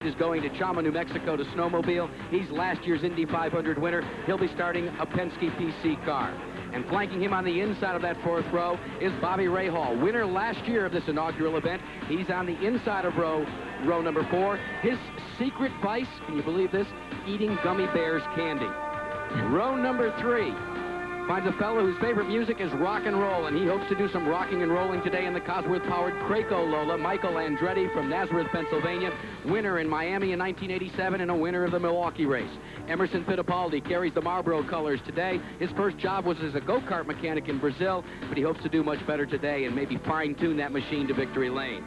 is going to Chama, New Mexico to snowmobile. He's last year's Indy 500 winner. He'll be starting a Penske PC car. And flanking him on the inside of that fourth row is Bobby Rahal, winner last year of this inaugural event. He's on the inside of row number 4. His secret vice, can you believe this? Eating gummy bears candy. Row number 3 finds a fellow whose favorite music is rock and roll, and he hopes to do some rocking and rolling today in the Cosworth-powered Craco Lola. Michael Andretti from Nazareth, Pennsylvania, winner in Miami in 1987 and a winner of the Milwaukee race. Emerson Fittipaldi carries the Marlboro colors today. His first job was as a go-kart mechanic in Brazil, but he hopes to do much better today and maybe fine-tune that machine to victory lane.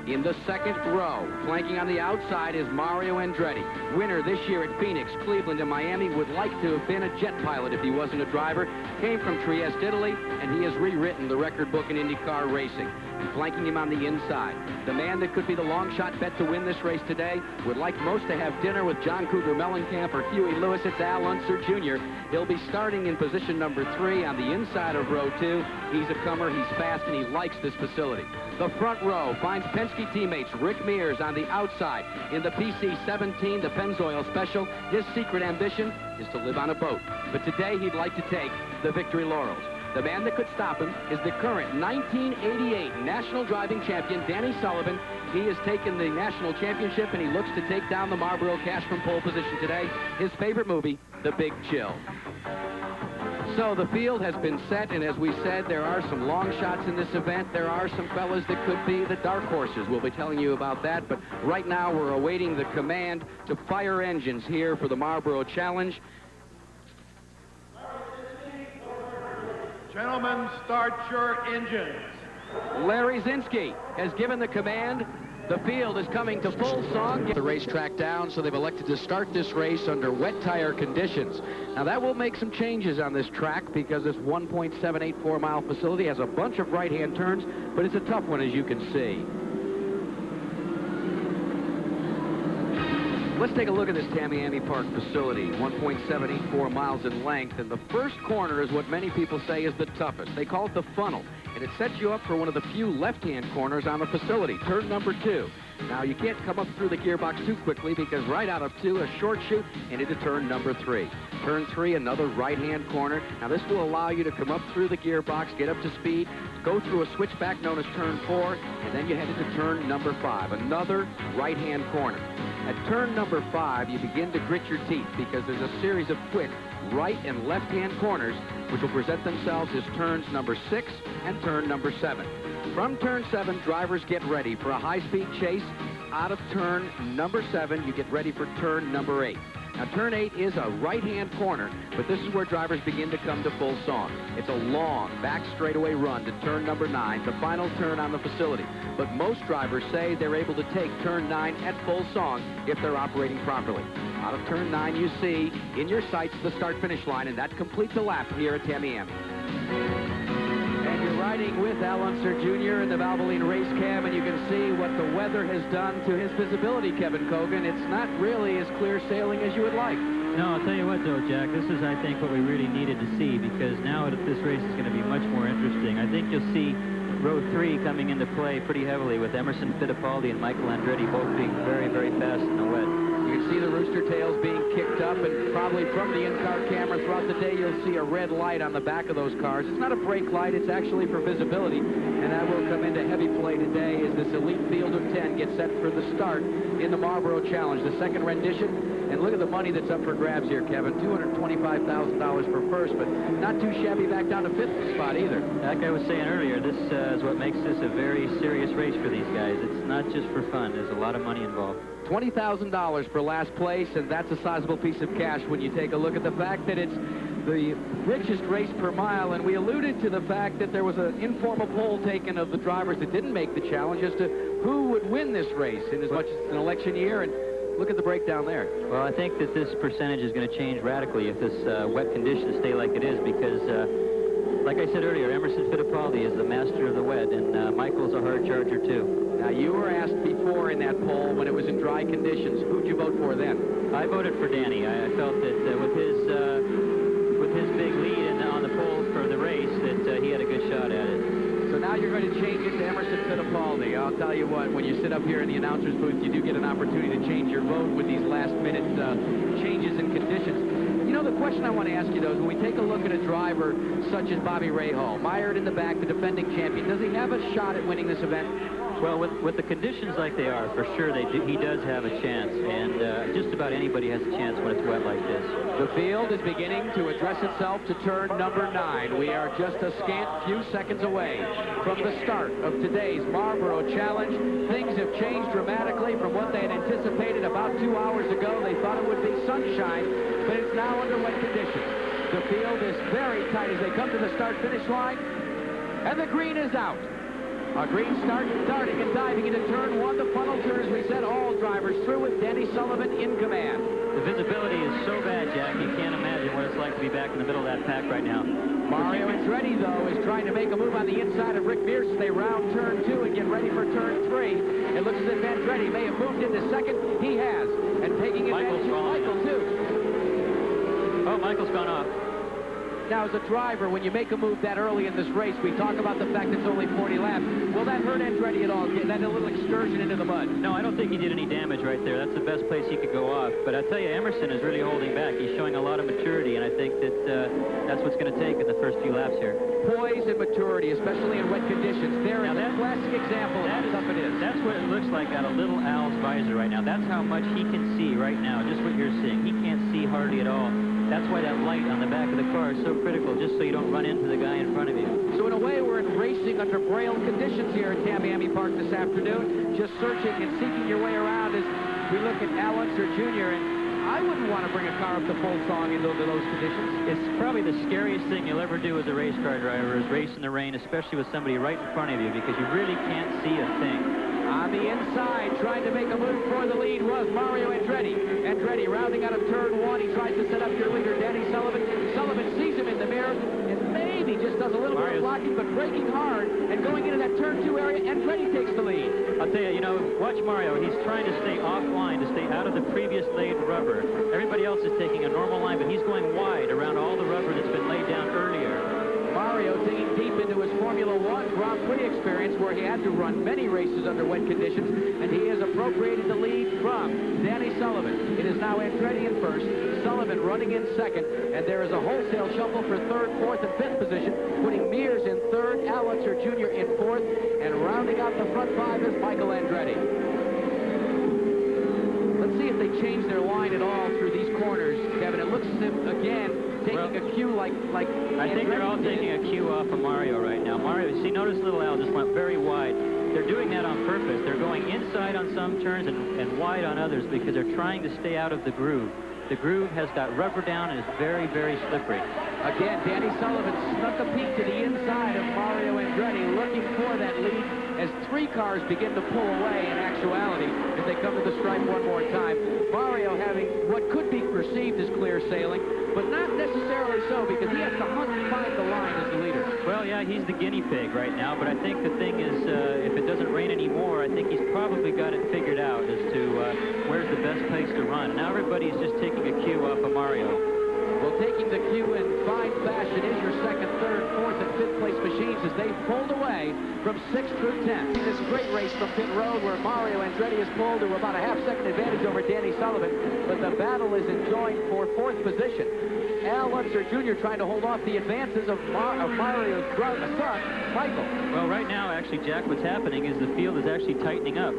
In the second row, flanking on the outside, is Mario Andretti. Winner this year at Phoenix, Cleveland, and Miami. Would like to have been a jet pilot if he wasn't a driver. Came from Trieste, Italy, and he has rewritten the record book in IndyCar racing. And flanking him on the inside, the man that could be the long shot bet to win this race today, would like most to have dinner with John Cougar Mellencamp or Huey Lewis. It's Al Unser Jr. He'll be starting in position number 3 on the inside of row 2. He's a comer, he's fast, and he likes this facility. The front row finds Penske teammates Rick Mears on the outside in the PC-17, the Pennzoil Special. His secret ambition is to live on a boat, but today he'd like to take the victory laurels. The man that could stop him is the current 1988 National Driving Champion, Danny Sullivan. He has taken the National Championship, and he looks to take down the Marlboro Cash from pole position today. His favorite movie, The Big Chill. So the field has been set, and as we said, there are some long shots in this event. There are some fellas that could be the dark horses. We'll be telling you about that, but right now we're awaiting the command to fire engines here for the Marlboro Challenge. Gentlemen, start your engines. Larry Zinsky has given the command. The field is coming to full song. The racetrack down, so they've elected to start this race under wet tire conditions. Now that will make some changes on this track because this 1.784 mile facility has a bunch of right-hand turns, but it's a tough one, as you can see. Let's take a look at this Tamiami Park facility, 1.784 miles in length, and the first corner is what many people say is the toughest. They call it the funnel, and it sets you up for one of the few left-hand corners on the facility, turn number 2. Now, you can't come up through the gearbox too quickly because right out of 2, a short chute, and into turn number 3. Turn 3, another right-hand corner. Now, this will allow you to come up through the gearbox, get up to speed, go through a switchback known as turn 4, and then you head into turn number 5, another right-hand corner. At turn number 5, you begin to grit your teeth because there's a series of quick right and left-hand corners which will present themselves as turns number 6 and turn number 7. From turn 7, drivers get ready for a high-speed chase. Out of turn number 7, you get ready for turn number 8. Now, turn 8 is a right-hand corner, but this is where drivers begin to come to full song. It's a long back straightaway run to turn number 9, the final turn on the facility. But most drivers say they're able to take turn 9 at full song if they're operating properly. Out of turn 9, you see in your sights the start-finish line, and that completes a lap here at Tamiami. And you're riding with Al Unser Jr. in the Valvoline race cam, and you can see what the weather has done to his visibility, Kevin Kogan. It's not really as clear sailing as you would like. No, I'll tell you what, though, Jack, this is, I think, what we really needed to see, because now this race is going to be much more interesting. I think you'll see row 3 coming into play pretty heavily with Emerson Fittipaldi and Michael Andretti both being very, very fast in the wet. You can see the rooster tails being kicked up, and probably from the in-car camera throughout the day, you'll see a red light on the back of those cars. It's not a brake light, it's actually for visibility, and that will come into heavy play today as this elite field of 10 gets set for the start in the Marlboro Challenge, the second rendition. And look at the money that's up for grabs here, Kevin. $225,000 for first, but not too shabby back down to 5th spot either. Like I was saying earlier, this is what makes this a very serious race for these guys. It's not just for fun. There's a lot of money involved. $20,000 for last place, and that's a sizable piece of cash when you take a look at the fact that it's the richest race per mile, and we alluded to the fact that there was an informal poll taken of the drivers that didn't make the challenge as to who would win this race in as much as it's an election year, and look at the breakdown there. Well, I think that this percentage is going to change radically if this wet conditions stay like it is, because like I said earlier, Emerson Fittipaldi is the master of the wet, and Michael's a hard charger too. Now, you were asked before in that poll when it was in dry conditions, who'd you vote for then? I voted for Danny. I felt that with his big lead on the polls for the race, that he had a good shot at it. So now you're going to change it to Emerson Fittipaldi. I'll tell you what, when you sit up here in the announcer's booth, you do get an opportunity to change your vote with these last-minute changes in conditions. You know, the question I want to ask you, though, is when we take a look at a driver such as Bobby Rahal, mired in the back, the defending champion, does he have a shot at winning this event? Well, with the conditions like they are, for sure he does have a chance, and just about anybody has a chance when it's wet like this. The field is beginning to address itself to turn number 9. We are just a scant few seconds away from the start of today's Marlboro Challenge. Things have changed dramatically from what they had anticipated about 2 hours ago. They thought it would be sunshine, but it's now under wet conditions. The field is very tight as they come to the start-finish line, and the green is out. A green start, starting and diving into turn 1. The funnel turn, as we said, all drivers through with Danny Sullivan in command. The visibility is so bad, Jack, you can't imagine what it's like to be back in the middle of that pack right now. Mario Andretti, though, is trying to make a move on the inside of Rick Mears as they round turn 2 and get ready for turn 3. It looks as if Andretti may have moved into second. He has. And taking advantage of Michael, too. Oh, Michael's gone off. Now, as a driver, when you make a move that early in this race, we talk about the fact it's only 40 laps. Will that hurt Andretti at all? Get that a little excursion into the mud? No, I don't think he did any damage right there. That's the best place he could go off. But I tell you, Emerson is really holding back. He's showing a lot of maturity, and I think that that's what's going to take in the first few laps here. Poise and maturity, especially in wet conditions. There is a classic example of how tough it is. That's what it looks like out of little Al's visor right now. That's how much he can see right now, just what you're seeing. He can't see hardly at all. That's why that light on the back of the car is so critical, just so you don't run into the guy in front of you. So in a way, we're in racing under braille conditions here at Tamiami Park this afternoon, just searching and seeking your way around as we look at Al Unser Jr. And I wouldn't want to bring a car up to full song into those conditions. It's probably the scariest thing you'll ever do as a race car driver is race in the rain, especially with somebody right in front of you, because you really can't see a thing. On the inside, trying to make a move for the lead was Mario Andretti. Andretti rounding out of turn 1. He tries to set up your leader, Danny Sullivan. Sullivan sees him in the mirror and maybe just does a little bit of blocking, but braking hard and going into that turn 2 area. Andretti takes the lead. I'll tell you, watch Mario. He's trying to stay offline, to stay out of the previous laid rubber. Everybody else is taking a normal line, but he's going wide around all the rubber that's been laid down earlier. Mario digging deep into his Formula 1 Grand Prix experience where he had to run many races under wet conditions, and he has appropriated the lead from Danny Sullivan. It is now Andretti in first, Sullivan running in second, and there is a wholesale shuffle for third, fourth, and fifth position, putting Mears in third, Al Unser Jr. in fourth, and rounding out the front 5 is Michael Andretti. Let's see if they change their line at all through these corners, Kevin. It looks as if, again, taking a cue like I think they're all taking a cue off of Mario right now. Mario, see, notice little Al just went very wide. They're doing that on purpose. They're going inside on some turns and wide on others because they're trying to stay out of the groove. The groove has got rubber down and is very, very slippery. Again, Danny Sullivan snuck a peek to the inside of Mario Andretti, looking for that lead as 3 cars begin to pull away in actuality as they come to the stripe one more time. Mario having what could be perceived as clear sailing, but not necessarily so because he has to hunt and find the line as the leader. Well, yeah, he's the guinea pig right now, but I think the thing is, if it doesn't rain anymore, I think he's probably got it figured out as to where's the best place to run. Now everybody's just taking a cue off of Mario. Well, taking the cue in fine fashion is your second, third, fourth, and fifth place machines as they pulled away from 6th through 10th. This great race from pit road where Mario Andretti is pulled to about a half-second advantage over Danny Sullivan, but the battle is enjoined for 4th position. Al Unser Jr. trying to hold off the advances of Mario's son, Michael. Well, right now, actually, Jack, what's happening is the field is actually tightening up.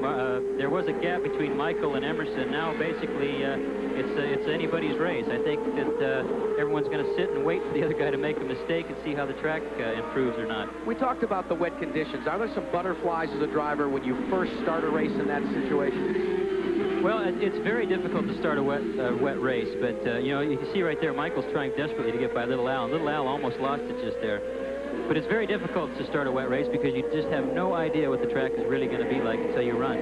There was a gap between Michael and Emerson. Now, basically, it's anybody's race. I think that everyone's going to sit and wait for the other guy to make a mistake and see how the track improves or not. We talked about the wet conditions. Are there some butterflies as a driver when you first start a race in that situation? Well, it's very difficult to start a wet race, but you can see right there Michael's trying desperately to get by Little Al, and Little Al almost lost it just there. But it's very difficult to start a wet race because you just have no idea what the track is really going to be like until you run.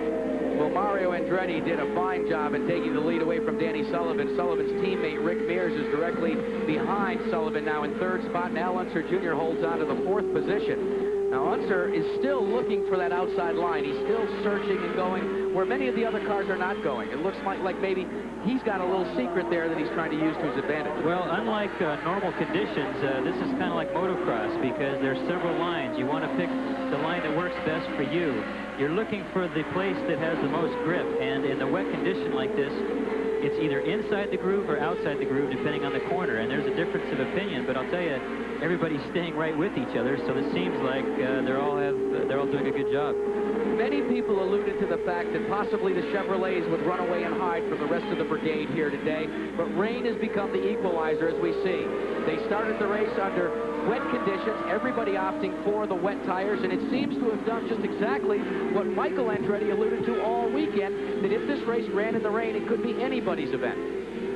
Well, Mario Andretti did a fine job in taking the lead away from Danny Sullivan. Sullivan's teammate Rick Mears is directly behind Sullivan now in 3rd spot, and Al Unser Jr. holds on to the 4th position. Now, Unser is still looking for that outside line. He's still searching and going where many of the other cars are not going. It looks like maybe he's got a little secret there that he's trying to use to his advantage. Well, unlike normal conditions, this is kind of like motocross because there's several lines. You want to pick the line that works best for you. You're looking for the place that has the most grip, and in a wet condition like this, it's either inside the groove or outside the groove, depending on the corner, and there's a difference of opinion, but I'll tell you, everybody's staying right with each other, so it seems like they're all doing a good job. Many people alluded to the fact that possibly the Chevrolets would run away and hide from the rest of the brigade here today, but rain has become the equalizer, as we see. They started the race under wet conditions, everybody opting for the wet tires, and it seems to have done just exactly what Michael Andretti alluded to all weekend, that if this race ran in the rain, it could be anybody's event.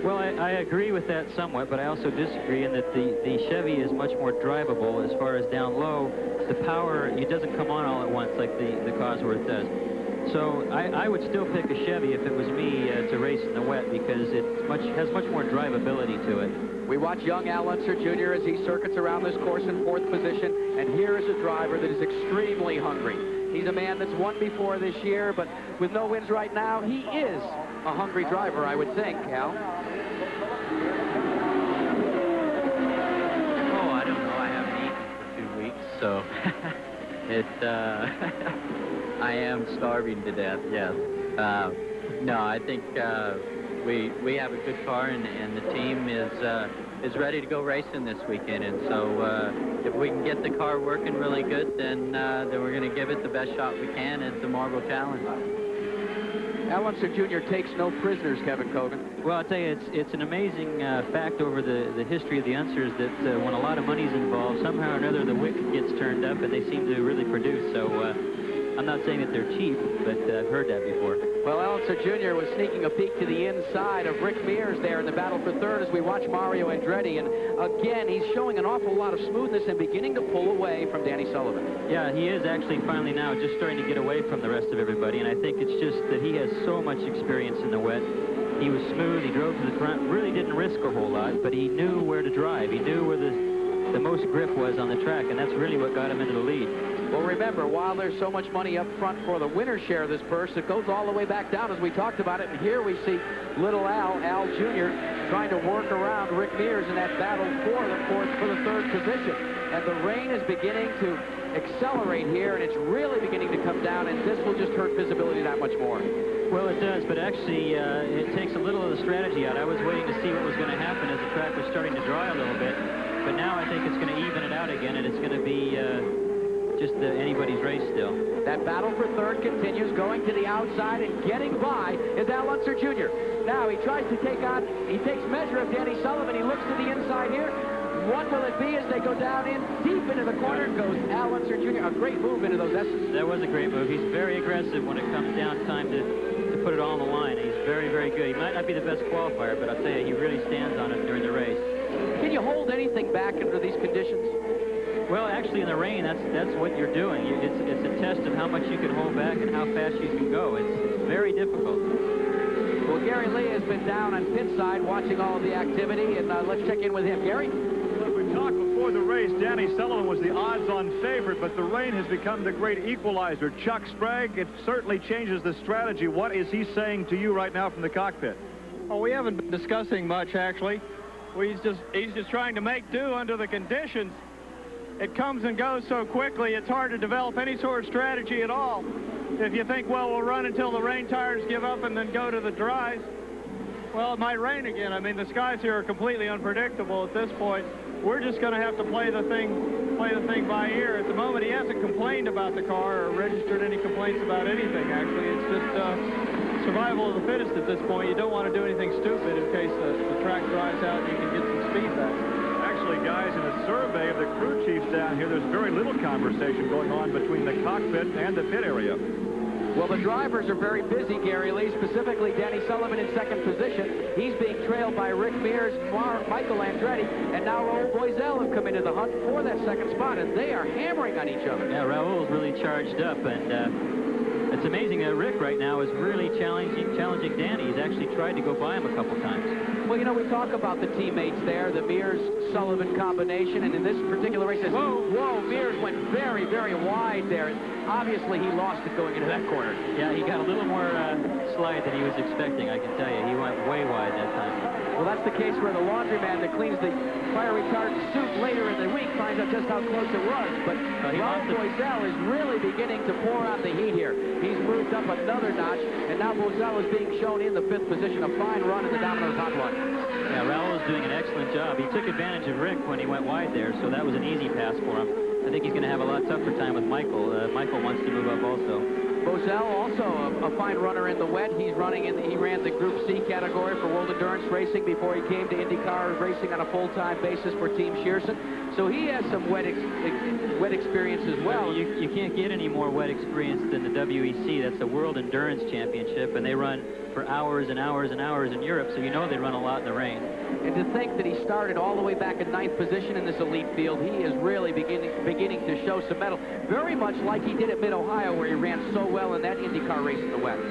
Well, I agree with that somewhat, but I also disagree in that the Chevy is much more drivable as far as down low. The power, it doesn't come on all at once like the Cosworth does. So I would still pick a Chevy if it was me to race in the wet because it has much more drivability to it. We watch young Al Unser Jr. as he circuits around this course in 4th position, and here is a driver that is extremely hungry. He's a man that's won before this year, but with no wins right now, he is a hungry driver, I would think, Al. Oh, I don't know. I haven't eaten for 2 weeks, so I am starving to death, yes. No, I think we have a good car, and the team is ready to go racing this weekend, and so if we can get the car working really good, then we're going to give it the best shot we can at the Marlboro Challenge. Al Unser Jr. takes no prisoners, Kevin Cogan. Well, I'll tell you, it's an amazing fact over the history of the Unsers that when a lot of money's involved, somehow or another the wick gets turned up and they seem to really produce. So I'm not saying that they're cheap, but I've heard that before. Well, Al Unser Jr. was sneaking a peek to the inside of Rick Mears there in the battle for 3rd as we watch Mario Andretti. And again, he's showing an awful lot of smoothness and beginning to pull away from Danny Sullivan. Yeah, he is actually finally now just starting to get away from the rest of everybody. And I think it's just that he has so much experience in the wet. He was smooth. He drove to the front. Really didn't risk a whole lot, but he knew where to drive. He knew where the most grip was on the track, and that's really what got him into the lead. Well, remember, while there's so much money up front for the winner's share of this purse, it goes all the way back down as we talked about it. And here we see little Al Jr. trying to work around Rick Mears in that battle for the 3rd position. And the rain is beginning to accelerate here, and it's really beginning to come down, and this will just hurt visibility that much more. Well, it does, but actually it takes a little of the strategy out. I was waiting to see what was going to happen as the track was starting to dry a little bit, but now I think it's going to even it out again, and it's going to be just anybody's race still. That battle for 3rd continues, going to the outside and getting by is Al Unser Jr. Now he tries to he takes measure of Danny Sullivan. He looks to the inside here. What will it be as they go down in deep into the corner? Goes Al Unser Jr. A great move into those S's. That was a great move. He's very aggressive when it comes down time to put it all on the line. He's very, very good. He might not be the best qualifier, but I'll tell you, he really stands on it during the race. Can you hold anything back under these conditions? Well, actually, in the rain, that's what you're doing. It's a test of how much you can hold back and how fast you can go. It's very difficult. Well, Gary Lee has been down on pit side watching all of the activity, and let's check in with him. Gary? Look, we talked before the race. Danny Sullivan was the odds-on favorite, but the rain has become the great equalizer. Chuck Sprague, it certainly changes the strategy. What is he saying to you right now from the cockpit? Oh, we haven't been discussing much, actually. He's just trying to make do under the conditions. It comes and goes so quickly, it's hard to develop any sort of strategy at all. If you think, well, we'll run until the rain tires give up and then go to the dries, well, it might rain again. I mean, the skies here are completely unpredictable at this point. We're just going to have to play the thing by ear. At the moment, he hasn't complained about the car or registered any complaints about anything, actually. It's just survival of the fittest at this point. You don't want to do anything stupid in case the track dries out and you can get some speed back. Actually, guys, in a survey of the crew chiefs down here, there's very little conversation going on between the cockpit and the pit area. Well, the drivers are very busy, Gary Lee, specifically Danny Sullivan in 2nd position. He's being trailed by Rick Mears, Michael Andretti, and now Raul Boisel have come into the hunt for that 2nd spot, and they are hammering on each other. Yeah, Raul's really charged up, and it's amazing that Rick right now is really challenging watching Danny. He's actually tried to go by him a couple times. Well, you know, we talk about the teammates there, the Mears-Sullivan combination, and in this particular race, whoa, Mears went very, very wide there. Obviously, he lost it going into that corner. Yeah, he got a little more slide than he was expecting, I can tell you. He went way wide that time. Well, that's the case where the laundryman that cleans the fire retardant suit later in the week finds out just how close it was. But Ron Boiselle is really beginning to pour on the heat here. He's moved up another notch, and now Boiselle is being shown in the 5th position. A fine run in the Domino's Hot One. Yeah, Raul is doing an excellent job. He took advantage of Rick when he went wide there, so that was an easy pass for him. I think he's going to have a lot tougher time with Michael. Michael wants to move up also. Boiselle also a fine runner in the wet. He ran the Group C category for World Endurance Racing before he came to IndyCar racing on a full-time basis for Team Shearson. So he has some wet experience as well. You can't get any more wet experience than the WEC. That's the World Endurance Championship, and they run for hours and hours and hours in Europe, so you know they run a lot in the rain. And to think that he started all the way back in 9th position in this elite field, he is really beginning to show some mettle, very much like he did at Mid-Ohio, where he ran so well in that IndyCar race in the West.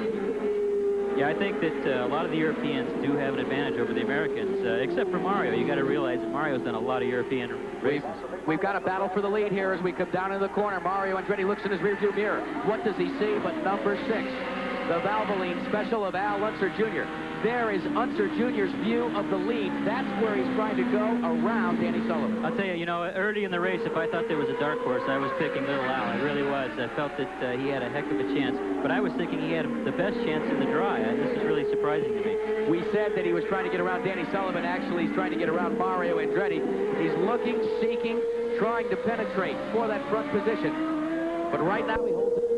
Yeah, I think that a lot of the Europeans do have an advantage over the Americans, except for Mario. You got to realize that Mario's done a lot of European races. We've got a battle for the lead here as we come down into the corner. Mario Andretti looks in his rearview mirror. What does he see but number 6, the Valvoline Special of Al Unser Jr. There is Unser Jr.'s view of the lead. That's where he's trying to go around Danny Sullivan. I'll tell you, early in the race, if I thought there was a dark horse, I was picking Little Al. I really was. I felt that he had a heck of a chance. But I was thinking he had the best chance in the dry. This is really surprising to me. We said that he was trying to get around Danny Sullivan. Actually, he's trying to get around Mario Andretti. He's looking, seeking, trying to penetrate for that front position. But right now, he holds it.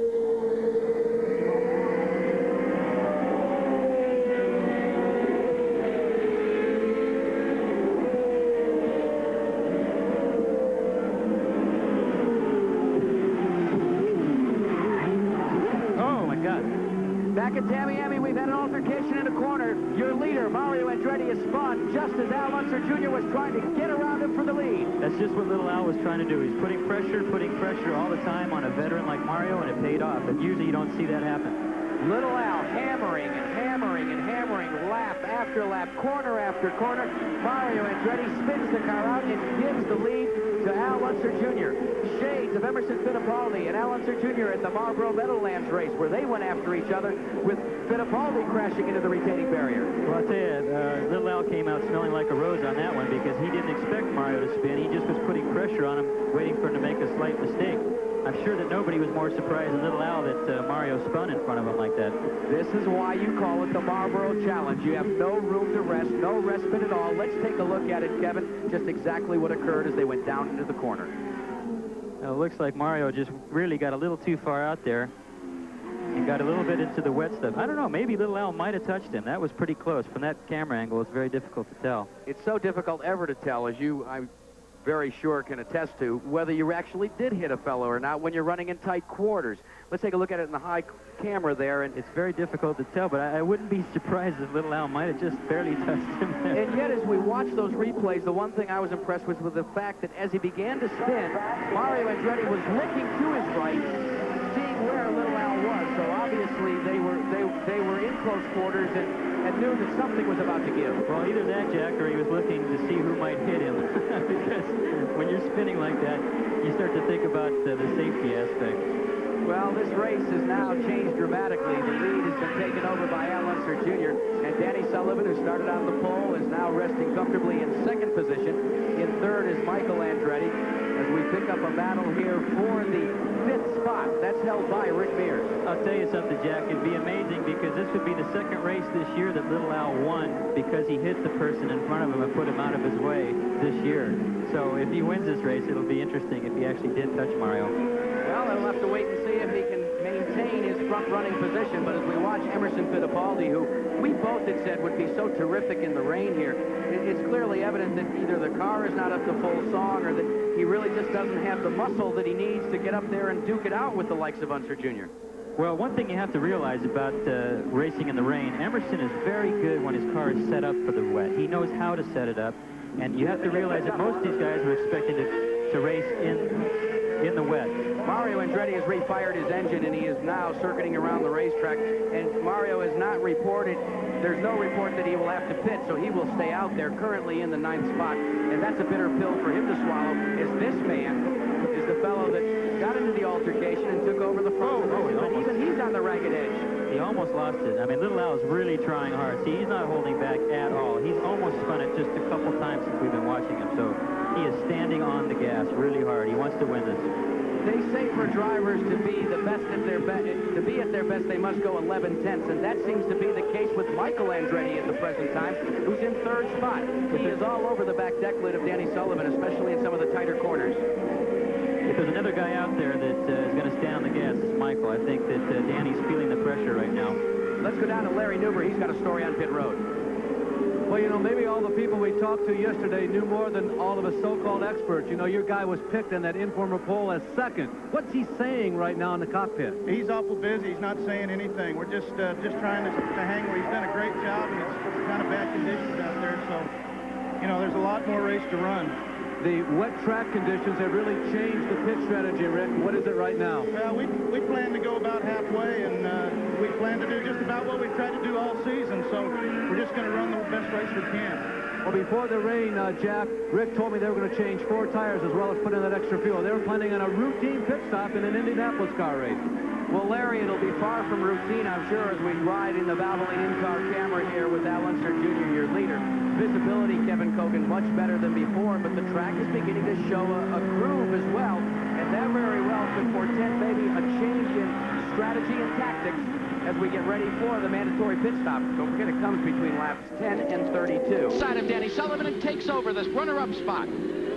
Back at Tamiami, we've had an altercation in the corner. Your leader, Mario Andretti, has spun just as Al Unser Jr. was trying to get around him for the lead. That's just what Little Al was trying to do. He's putting pressure all the time on a veteran like Mario, and it paid off. But usually you don't see that happen. Little Al hammering and hammering and hammering, lap after lap, corner after corner. Mario Andretti spins the car out and gives the lead to Al Unser Jr. Shades of Emerson Fittipaldi and Al Unser Jr. at the Marlboro Meadowlands race, where they went after each other with Fittipaldi crashing into the retaining barrier. Well, I'll tell you, Little Al came out smelling like a rose on that one because he didn't expect Mario to spin. He just was putting pressure on him, waiting for him to make a slight mistake. I'm sure that nobody was more surprised than Little Al that Mario spun in front of him like that. This is why you call it the Marlboro Challenge. You have no room to rest, no respite at all. Let's take a look at it, Kevin, just exactly what occurred as they went down into the corner. It looks like Mario just really got a little too far out there and got a little bit into the wet stuff. I don't know, maybe Little Al might have touched him. That was pretty close. From that camera angle, it's very difficult to tell. It's so difficult ever to tell, as I'm very sure can attest to, whether you actually did hit a fellow or not when you're running in tight quarters. Let's take a look at it in the high camera there. And it's very difficult to tell, but I wouldn't be surprised if Little Al might have just barely touched him there. And yet, as we watch those replays, the one thing I was impressed with was the fact that as he began to spin, Mario Andretti was looking to his right, seeing where Little Al was. So obviously they were in close quarters and knew that something was about to give. Well, either that, Jack, or he was looking to see who might hit him. Because when you're spinning like that, you start to think about the safety aspect. Well, this race has now changed dramatically. The lead has been taken over by Al Unser Jr. And Danny Sullivan, who started on the pole, is now resting comfortably in 2nd position. In 3rd is Michael Andretti, as we pick up a battle here for the 5th spot. That's held by Rick Mears. I'll tell you something, Jack. It'd be amazing because this would be the 2nd race this year that Little Al won because he hit the person in front of him and put him out of his way this year. So if he wins this race, it'll be interesting if he actually did touch Mario. Well, we'll have to wait and see if he can maintain his front-running position. But as we watch Emerson Fittipaldi, who we both had said would be so terrific in the rain here, it's clearly evident that either the car is not up to full song or that he really just doesn't have the muscle that he needs to get up there and duke it out with the likes of Unser Jr. Well, one thing you have to realize about racing in the rain, Emerson is very good when his car is set up for the wet. He knows how to set it up, and you have to realize that most of these guys are expected to race in in the wet. Mario Andretti has refired his engine, and he is now circuiting around the racetrack. And Mario has not reported, there's no report that he will have to pit, so he will stay out there currently in the 9th spot. And that's a bitter pill for him to swallow, as this man is the fellow that got into the altercation and took over the front position. But even he's on the ragged edge. He almost lost it. I mean, Little Al is really trying hard. See, he's not holding back at all. He's almost spun it just a couple times since we've been watching him. So he is standing on the gas really hard. He wants to win this. They say for drivers to be the best at their best, to be at their best, they must go 11/10ths, and that seems to be the case with Michael Andretti at the present time, who's in 3rd spot. He is all over the back deck lid of Danny Sullivan, especially in some of the tighter corners. If there's another guy out there that is going to stand on the gas, it's Michael. I think that Danny's feeling the pressure right now. Let's go down to Larry Newber. He's got a story on pit road. Well, you know, maybe all the people we talked to yesterday knew more than all of us so-called experts. You know, your guy was picked in that informal poll as 2nd. What's he saying right now in the cockpit? He's awful busy. He's not saying anything. We're just trying to hang where he's done a great job, and it's kind of bad conditions out there. So, you know, there's a lot more race to run. The wet track conditions have really changed the pit strategy, Rick. What is it right now? Well, we plan to go about halfway, and we plan to do just about what we've tried to do all season. So we're just going to run the best race we can. Well, before the rain, Jack, Rick told me they were going to change 4 tires as well as put in that extra fuel. They were planning on a routine pit stop in an Indianapolis car race. Well, Larry, it'll be far from routine, I'm sure, as we ride in the Valvoline in-car camera here with Al Unser Jr., your leader. Visibility, Kevin Kogan, much better than before, but the track is beginning to show a groove as well, and that very well could portend maybe a change in strategy and tactics as we get ready for the mandatory pit stop. Don't forget, it comes between laps 10 and 32. Side of Danny Sullivan and takes over this runner-up spot.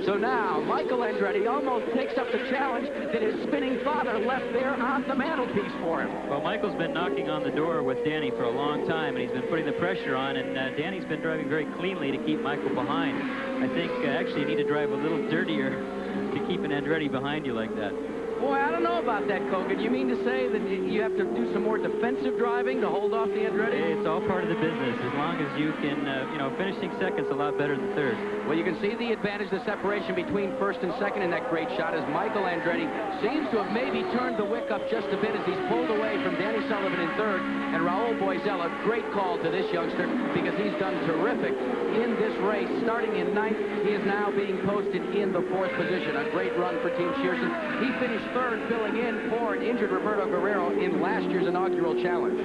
So now, Michael Andretti almost takes up the challenge that his spinning father left there on the mantelpiece for him. Well, Michael's been knocking on the door with Danny for a long time, and he's been putting the pressure on, and Danny's been driving very cleanly to keep Michael behind. I think actually you need to drive a little dirtier to keep an Andretti behind you like that. Boy, I don't know about that, Kogan. You mean to say that you have to do some more defensive driving to hold off the Andretti? It's all part of the business. As long as you can, you know, finishing second's a lot better than 3rd. Well, you can see the advantage, the separation between 1st and 2nd in that great shot as Michael Andretti seems to have maybe turned the wick up just a bit as he's pulled away from Danny Sullivan in 3rd. And Raul Boisella, great call to this youngster because he's done terrific in this race. Starting in 9th, he is now being posted in the 4th position. A great run for Team Shearson. He finished 3rd, filling in for an injured Roberto Guerrero in last year's inaugural challenge.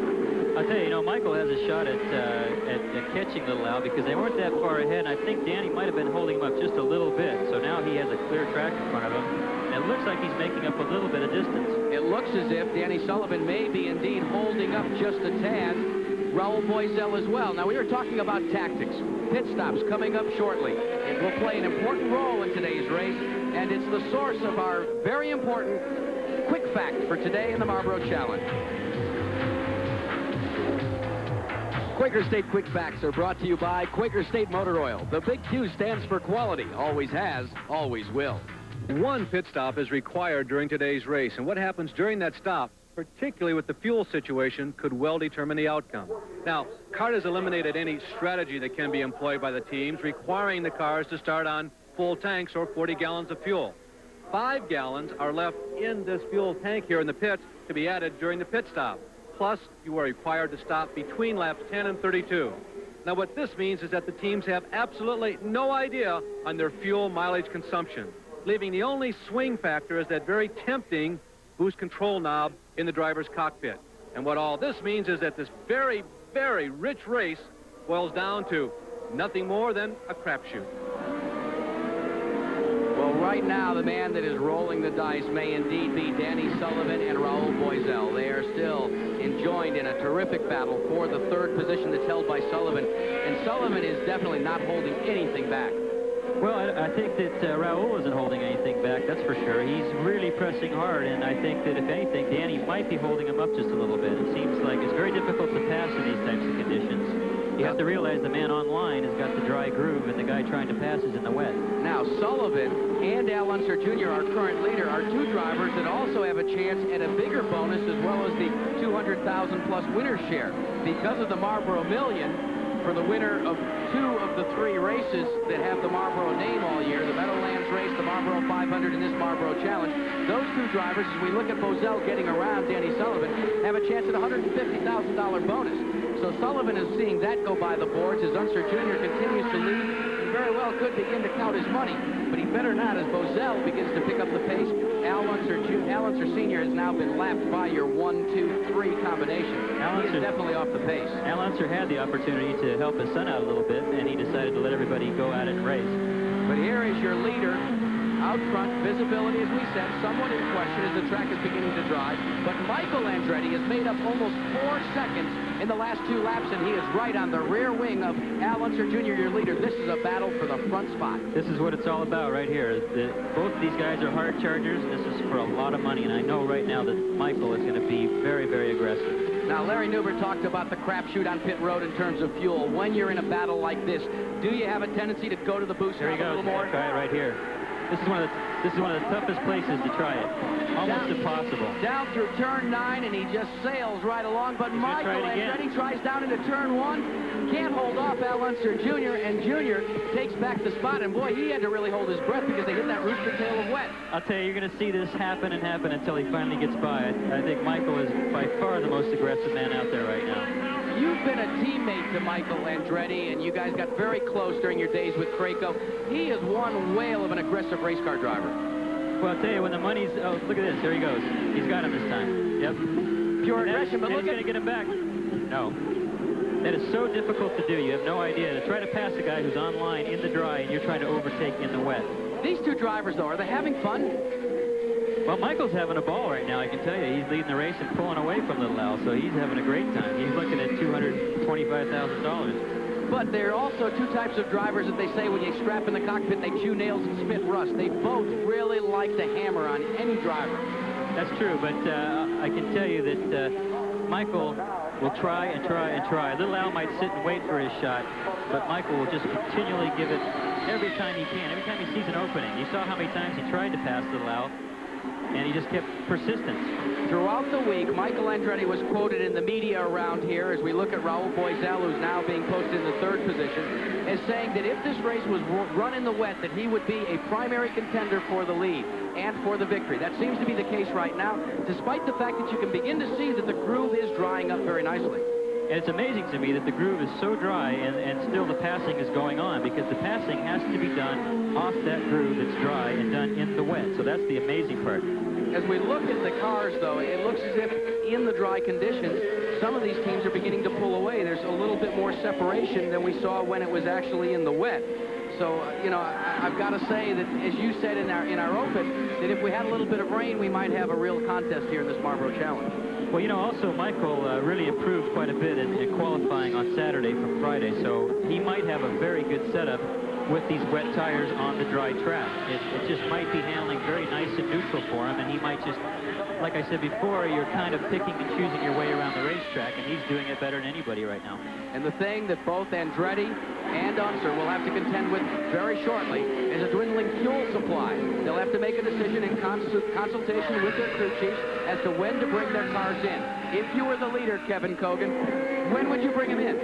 I'll tell you, you know, Michael has a shot at catching Little Al because they weren't that far ahead, and I think Danny might have been holding him up just a little bit. So now he has a clear track in front of him, and it looks like he's making up a little bit of distance. It looks as if Danny Sullivan may be indeed holding up just a tad. Raul Boisel as well. Now, we were talking about tactics. Pit stops coming up shortly. It will play an important role in today's race, and it's the source of our very important quick fact for today in the Marlboro Challenge. Quaker State Quick Facts are brought to you by Quaker State Motor Oil. The big Q stands for quality. Always has, always will. One pit stop is required during today's race, and what happens during that stop, particularly with the fuel situation, could well determine the outcome. Now, CART has eliminated any strategy that can be employed by the teams, requiring the cars to start on full tanks or 40 gallons of fuel. 5 gallons are left in this fuel tank here in the pits to be added during the pit stop. Plus, you are required to stop between laps 10 and 32. Now, what this means is that the teams have absolutely no idea on their fuel mileage consumption, leaving the only swing factor is that very tempting boost control knob in the driver's cockpit. And what all this means is that this very, very rich race boils down to nothing more than a crapshoot. Well, right now, the man that is rolling the dice may indeed be Danny Sullivan and Raul Boisel. They are still enjoined in a terrific battle for the 3rd position that's held by Sullivan. And Sullivan is definitely not holding anything back. Well, I think that Raul isn't holding anything back, that's for sure. He's really pressing hard, and I think that, if anything, Danny might be holding him up just a little bit. It seems like it's very difficult to pass in these types of conditions. You have to realize the man on line has got the dry groove, and the guy trying to pass is in the wet. Now, Sullivan and Al Unser Jr., our current leader, are 2 drivers that also have a chance at a bigger bonus as well as the $200,000+ winner's share. Because of the Marlboro Million, for the winner of 2 of the 3 races that have the Marlboro name all year, the Meadowlands race, the Marlboro 500, and this Marlboro Challenge. Those 2 drivers, as we look at Bozell getting around Danny Sullivan, have a chance at a $150,000 bonus. So Sullivan is seeing that go by the boards as Unser Jr. continues to lead. He very well could begin to count his money, but he better not as Bozell begins to pick up the pace. Al Unser Sr. has now been lapped by your 1, 2, 3 combination. He is definitely off the pace. Al Unser had the opportunity to help his son out a little bit, and he decided to let everybody go at it and race. But here is your leader out front. Visibility, as we said, somewhat in question as the track is beginning to dry. But Michael Andretti has made up almost 4 seconds in the last 2 laps, and he is right on the rear wing of Al Unser Jr., your leader. This is a battle for the front spot. This is what it's all about right here. Both of these guys are hard chargers. This is for a lot of money, and I know right now that Michael is going to be very, very aggressive. Now, Larry Nuber talked about the crapshoot on pit road in terms of fuel. When you're in a battle like this, do you have a tendency to go to the boost a little more? Try it right here. This is one of the toughest places to try it. Almost impossible. Down through turn 9, and he just sails right along. But Michael Andretti tries down into turn 1. Can't hold off Al Unser Jr., and Jr. takes back the spot. And boy, he had to really hold his breath because they hit that rooster tail of wet. I'll tell you, you're going to see this happen and happen until he finally gets by. I think Michael is by far the most aggressive man out there right now. You've been a teammate to Michael Andretti, and you guys got very close during your days with Craco. He is one whale of an aggressive race car driver. Well, I'll tell you, when the money's... Oh, look at this. There he goes. He's got him this time. Yep. Pure aggression, but look at... He's going to get him back. No. That is so difficult to do. You have no idea. To try to pass a guy who's on line in the dry, and you're trying to overtake in the wet. These 2 drivers, though, are they having fun? Well, Michael's having a ball right now, I can tell you. He's leading the race and pulling away from Little Al, so he's having a great time. He's looking at $225,000. But there are also 2 types of drivers that they say when you strap in the cockpit, they chew nails and spit rust. They both really like to hammer on any driver. That's true, but I can tell you that Michael will try and try and try. Little Al might sit and wait for his shot, but Michael will just continually give it every time he can, every time he sees an opening. You saw how many times he tried to pass Little Al, and he just kept persistence. Throughout the week, Michael Andretti was quoted in the media around here as we look at Raul Boisel, who's now being posted in the 3rd position, as saying that if this race was run in the wet, that he would be a primary contender for the lead and for the victory. That seems to be the case right now, despite the fact that you can begin to see that the groove is drying up very nicely. And it's amazing to me that the groove is so dry and still the passing is going on, because the passing has to be done off that groove that's dry and done in the wet. So that's the amazing part. As we look at the cars, though, it looks as if in the dry conditions, some of these teams are beginning to pull away. There's a little bit more separation than we saw when it was actually in the wet. So, you know, I've got to say that, as you said in our open, that if we had a little bit of rain, we might have a real contest here in this Marlboro Challenge. Well, you know, also Michael really improved quite a bit in qualifying on Saturday from Friday, so he might have a very good setup with these wet tires on the dry track. It just might be handling very nice and neutral for him, and he might just, like I said before, you're kind of picking and choosing your way around the racetrack, and he's doing it better than anybody right now. And the thing that both Andretti and Unser will have to contend with very shortly is a dwindling fuel supply. They'll have to make a decision in consultation with their crew chiefs as to when to bring their cars in. If you were the leader, Kevin Kogan, when would you bring them in?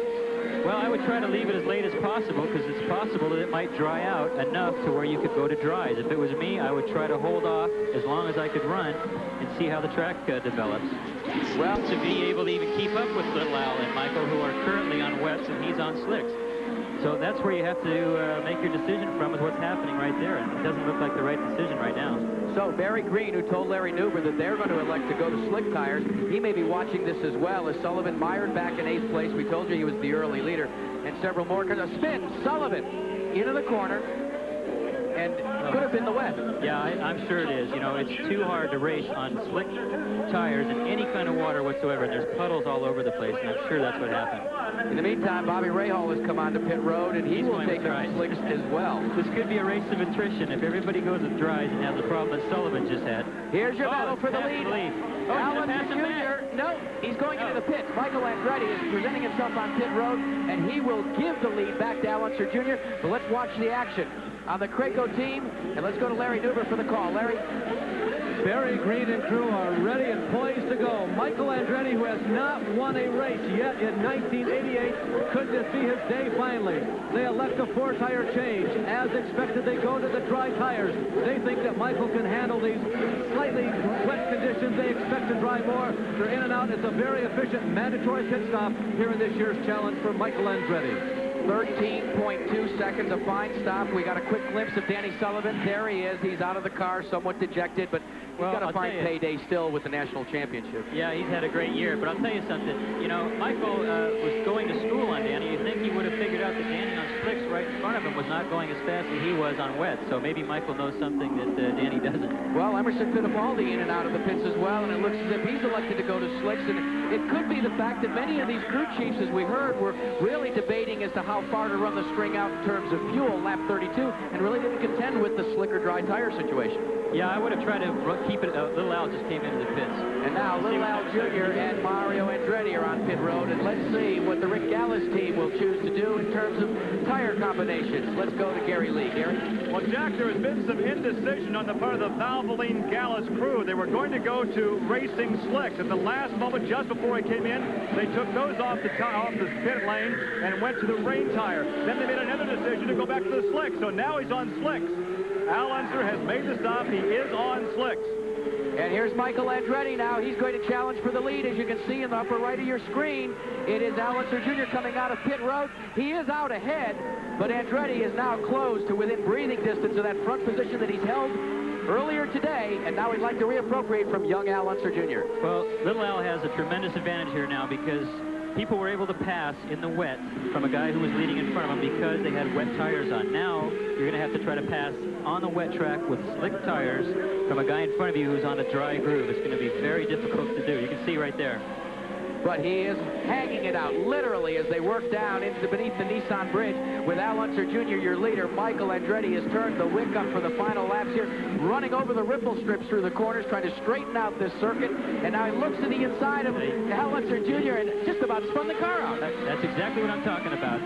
Well, I would try to leave it as late as possible, because it's possible that it might dry out enough to where you could go to dries. If it was me, I would try to hold off as long as I could run and see how the track develops. Well, to be able to even keep up with Little Al and Michael, who are currently on wets and he's on slicks. So that's where you have to make your decision from, with what's happening right there. And it doesn't look like the right decision right now. So Barry Green, who told Larry Nuber that they're going to elect to go to slick tires, he may be watching this as well, as Sullivan mired back in 8th place. We told you he was the early leader. And several more. A spin, Sullivan into the corner. And could have been the wet. Yeah, I'm sure it is. You know, it's too hard to race on slick tires in any kind of water whatsoever. And there's puddles all over the place, and I'm sure that's what happened. In the meantime, Bobby Rahal has come onto pit road, and he's will take up slicks as well. This could be a race of attrition if everybody goes with dries and has the problem that Sullivan just had. Here's your battle for the lead. Al Unser Jr. No, he's going into the pits. Michael Andretti is presenting himself on pit road, and he will give the lead back to Al Unser Jr. But let's watch the action on the Craco team, and let's go to Larry Nuber for the call. Larry? Barry Green and crew are ready and poised to go. Michael Andretti, who has not won a race yet in 1988, could to see his day finally. They elect a 4-tire change. As expected, they go to the dry tires. They think that Michael can handle these slightly wet conditions. They expect to drive more. They're in and out. It's a very efficient mandatory pit stop here in this year's challenge for Michael Andretti. 13.2 seconds, a fine stop. We got a quick glimpse of Danny Sullivan. There he is. He's out of the car, somewhat dejected, but he's got a fine payday still with the national championship. Yeah, he's had a great year, but I'll tell you something. You know, Michael was going to school on Danny. You'd think he would have figured out that Danny on slicks right in front of him was not going as fast as he was on wet, so maybe Michael knows something that Danny doesn't. Well, Emerson Fittipaldi in and out of the pits as well, and it looks as if he's elected to go to slicks, and it could be the fact that many of these crew chiefs, as we heard, were really debating as to how far to run the string out in terms of fuel, lap 32, and really didn't contend with the slicker dry tire situation. Yeah, I would have tried to keep it. Little Al just came into the pits. And now Little Al Jr. and Mario Andretti are on pit road, and let's see what the Rick Gallis team will choose to do in terms of tire combinations. Let's go to Gary Lee. Gary? Well, Jack, there has been some indecision on the part of the Valvoline Gallis crew. They were going to go to racing slicks. At the last moment, just before he came in, they took those off the pit lane and went to the rain tire. Then they made another decision to go back to the slicks. So now he's on slicks. Al Unser has made the stop. He is on slicks. And here's Michael Andretti now. He's going to challenge for the lead. As you can see in the upper right of your screen, it is Al Unser Jr. coming out of pit road. He is out ahead, but Andretti is now close to within breathing distance of that front position that he's held earlier today, and now he'd like to reappropriate from young Al Unser Jr. Well, Little Al has a tremendous advantage here now because people were able to pass in the wet from a guy who was leading in front of him because they had wet tires on. Now, you're going to have to try to pass on the wet track with slick tires from a guy in front of you who's on a dry groove. It's going to be very difficult to do. You can see right there. But he is hanging it out, literally, as they work down into beneath the Nissan Bridge with Al Unser Jr., your leader. Michael Andretti has turned the wick up for the final laps here, running over the ripple strips through the corners, trying to straighten out this circuit. And now he looks to the inside of Al Unser Jr. and just about spun the car out. That's exactly what I'm talking about.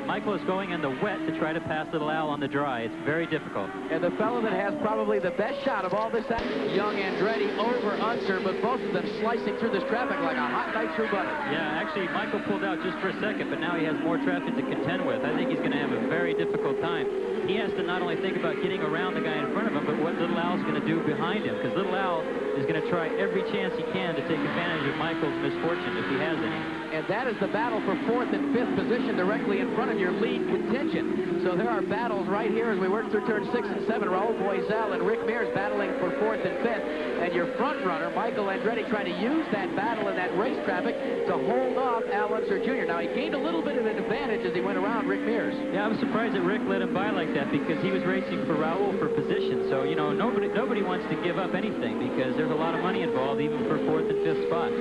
Michael is going in the wet to try to pass Little Al on the dry. It's very difficult. And the fellow that has probably the best shot of all this action, young Andretti over Unser, but both of them slicing through this traffic like a hot knife through butter. Yeah, actually, Michael pulled out just for a second, but now he has more traffic to contend with. I think he's going to have a very difficult time. He has to not only think about getting around the guy in front of him, but what Little Al's going to do behind him, because Little Al is going to try every chance he can to take advantage of Michael's misfortune, if he has any. And that is the battle for 4th and 5th position directly in front of your lead contingent. So there are battles right here as we work through turn 6 and 7. Raul Boisel and Rick Mears battling for 4th and 5th. And your front runner, Michael Andretti, trying to use that battle in that race traffic to hold off Al Unser Jr. Now, he gained a little bit of an advantage as he went around Rick Mears. Yeah, I was surprised that Rick let him by like that because he was racing for Raul for position. So, you know, nobody wants to give up anything because there's a lot of money involved even for 4th and 5th spot.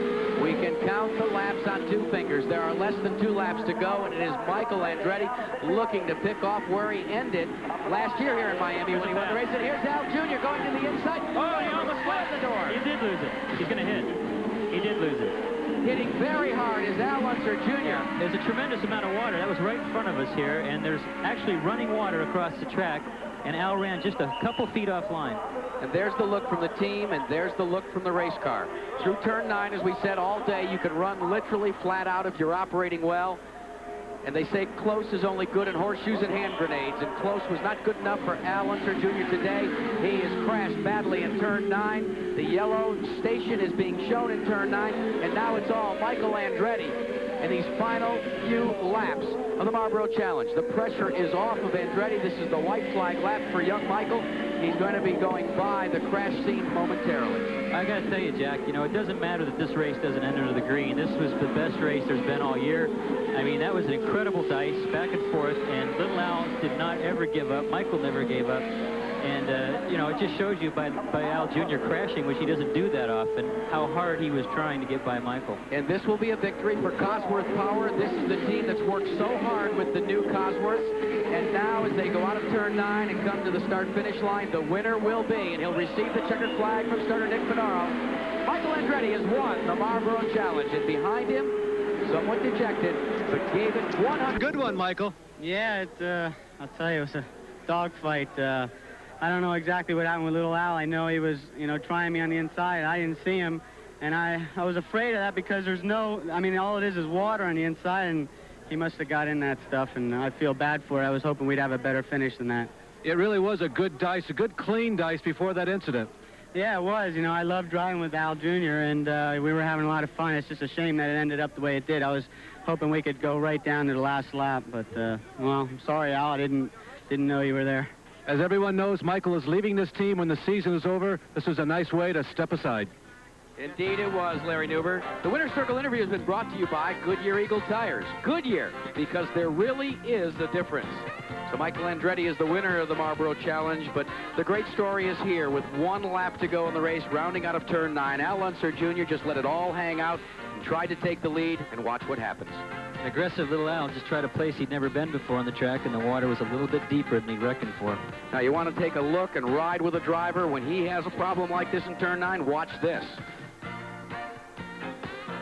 We can count the laps on 2 fingers. There are less than 2 laps to go, and it is Michael Andretti looking to pick off where he ended last year here in Miami when he won the race. And here's Al Jr. going to the inside. Oh, he almost slammed the door. He did lose it. He's going to hit. He did lose it. Hitting very hard is Al Unser Jr. There's a tremendous amount of water. That was right in front of us here, and there's actually running water across the track, and Al ran just a couple feet offline. And there's the look from the team, and there's the look from the race car. Through turn 9, as we said, all day, you can run literally flat out if you're operating well. And they say close is only good in horseshoes and hand grenades, and close was not good enough for Al Unser Jr. today. He has crashed badly in turn 9. The yellow station is being shown in turn 9, and now it's all Michael Andretti in these final few laps of the Marlboro Challenge. The pressure is off of Andretti. This is the white flag lap for young Michael. He's going to be going by the crash scene momentarily. I got to tell you, Jack, you know, it doesn't matter that this race doesn't end under the green. This was the best race there's been all year. I mean, that was an incredible dice, back and forth, and Little Al did not ever give up. Michael never gave up. And, you know, it just shows you by Al Jr. crashing, which he doesn't do that often, how hard he was trying to get by Michael. And this will be a victory for Cosworth Power. This is the team that's worked so hard with the new Cosworths. And now as they go out of turn 9 and come to the start-finish line, the winner will be, and he'll receive the checkered flag from starter Nick Finaro. Michael Andretti has won the Marlboro Challenge, and behind him, somewhat dejected, but gave it 100. Good one, Michael. Yeah, I'll tell you, it was a dogfight. I don't know exactly what happened with Little Al. I know he was, you know, trying me on the inside. I didn't see him, and I was afraid of that because there's no, I mean, all it is water on the inside, and he must have got in that stuff, and I feel bad for it. I was hoping we'd have a better finish than that. It really was a good dice, a good clean dice before that incident. Yeah, it was. You know, I love driving with Al Jr., and we were having a lot of fun. It's just a shame that it ended up the way it did. I was hoping we could go right down to the last lap, but, well, I'm sorry, Al. I didn't know you were there. As everyone knows, Michael is leaving this team when the season is over. This is a nice way to step aside. Indeed it was, Larry Newber. The Winner's Circle interview has been brought to you by Goodyear Eagle Tires. Goodyear, because there really is a difference. So Michael Andretti is the winner of the Marlboro Challenge, but the great story is here with 1 lap to go in the race, rounding out of turn 9. Al Unser Jr. just let it all hang out and tried to take the lead, and watch what happens. An aggressive little Al just tried a place he'd never been before on the track, and the water was a little bit deeper than he reckoned for. Now, you want to take a look and ride with a driver when he has a problem like this in turn 9? Watch this.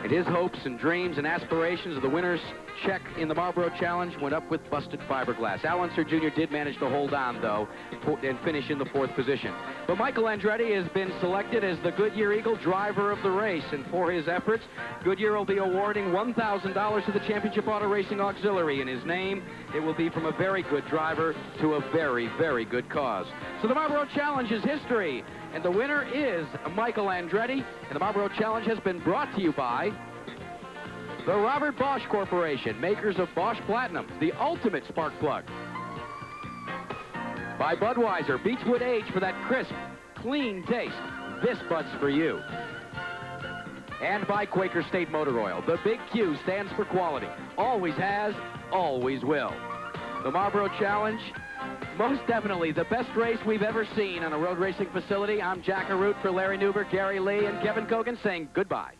And his hopes and dreams and aspirations of the winner's check in the Marlboro Challenge went up with busted fiberglass. Al Unser Jr. did manage to hold on, though, and finish in the 4th position. But Michael Andretti has been selected as the Goodyear Eagle driver of the race, and for his efforts, Goodyear will be awarding $1,000 to the Championship Auto Racing Auxiliary in his name. It will be from a very good driver to a very, very good cause. So the Marlboro Challenge is history, and the winner is Michael Andretti, and the Marlboro Challenge has been brought to you by the Robert Bosch Corporation, makers of Bosch Platinum, the ultimate spark plug. By Budweiser, Beechwood Age for that crisp, clean taste. This Bud's for you. And by Quaker State Motor Oil. The big Q stands for quality. Always has, always will. The Marlboro Challenge, most definitely the best race we've ever seen on a road racing facility. I'm Jack Arute for Larry Newber, Gary Lee, and Kevin Kogan saying goodbye.